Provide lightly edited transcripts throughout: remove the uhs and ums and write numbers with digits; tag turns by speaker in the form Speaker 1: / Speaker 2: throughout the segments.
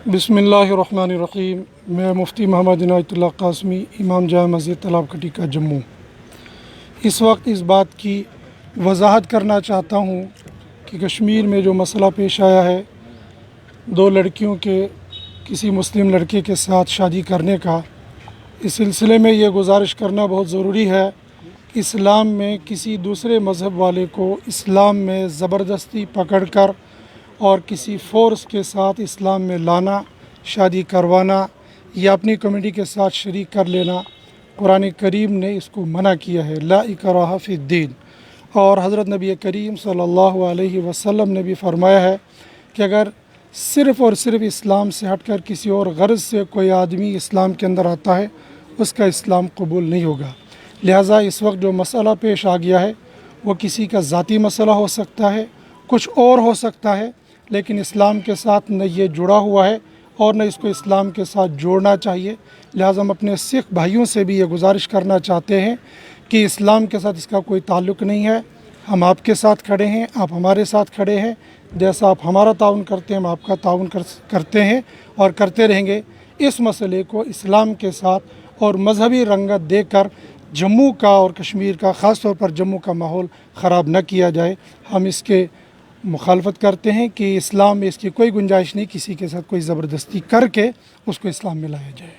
Speaker 1: बिस्मिल्लाहिर्रहमानिर्रहीम। मैं मुफ्ती मोहम्मद इनायतुल्लाह कासमी, इमाम जामा मस्जिद तालाब कटी का जम्मू। इस वक्त इस बात की वजाहत करना चाहता हूँ कि कश्मीर में जो मसला पेश आया है, दो लड़कियों के किसी मुस्लिम लड़के के साथ शादी करने का, इस सिलसिले में ये गुजारिश करना बहुत ज़रूरी है। इस्लाम में किसी दूसरे मज़हब वाले को इस्लाम में ज़बरदस्ती पकड़कर और किसी फ़ोर्स के साथ इस्लाम में लाना, शादी करवाना या अपनी कम्युनिटी के साथ शरीक कर लेना, कुरान करीम ने इसको मना किया है। ला इकराहा फिद्दीन। और हज़रत नबी करीम सल्लल्लाहु अलैहि वसल्लम ने भी फरमाया है कि अगर सिर्फ़ और सिर्फ इस्लाम से हटकर किसी और गर्ज़ से कोई आदमी इस्लाम के अंदर आता है, उसका इस्लाम कबूल नहीं होगा। लिहाजा इस वक्त जो मसला पेश आ गया है वो किसी का ज़ाती मसला हो सकता है, कुछ और हो सकता है, लेकिन इस्लाम के साथ न ये जुड़ा हुआ है और न इसको इस्लाम के साथ जोड़ना चाहिए। लिहाजा हम अपने सिख भाइयों से भी ये गुजारिश करना चाहते हैं कि इस्लाम के साथ इसका कोई ताल्लुक़ नहीं है। हम आपके साथ खड़े हैं, आप हमारे साथ खड़े हैं। जैसा आप हमारा ताउन करते हैं, हम आपका ताउन करते हैं और करते रहेंगे। इस मसले को इस्लाम के साथ और मजहबी रंगत देकर जम्मू का और कश्मीर का, ख़ास तौर पर जम्मू का माहौल ख़राब न किया जाए। हम इसके मुखालफत करते हैं कि इस्लाम में इसकी कोई गुंजाइश नहीं, किसी के साथ कोई ज़बरदस्ती करके उसको इस्लाम में लाया जाए।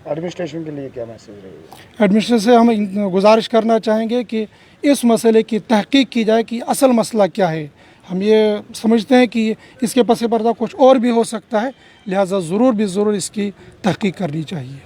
Speaker 2: एडमिनिस्ट्रेशन के लिए क्या मैसेज रहेगा?
Speaker 1: एडमिनिस्ट्रेशन से हम गुजारिश करना चाहेंगे कि इस मसले की तहकीक की जाए कि असल मसला क्या है। हम ये समझते हैं कि इसके पस पर्दा कुछ और भी हो सकता है, लिहाजा ज़रूर इसकी तहकीक करनी चाहिए।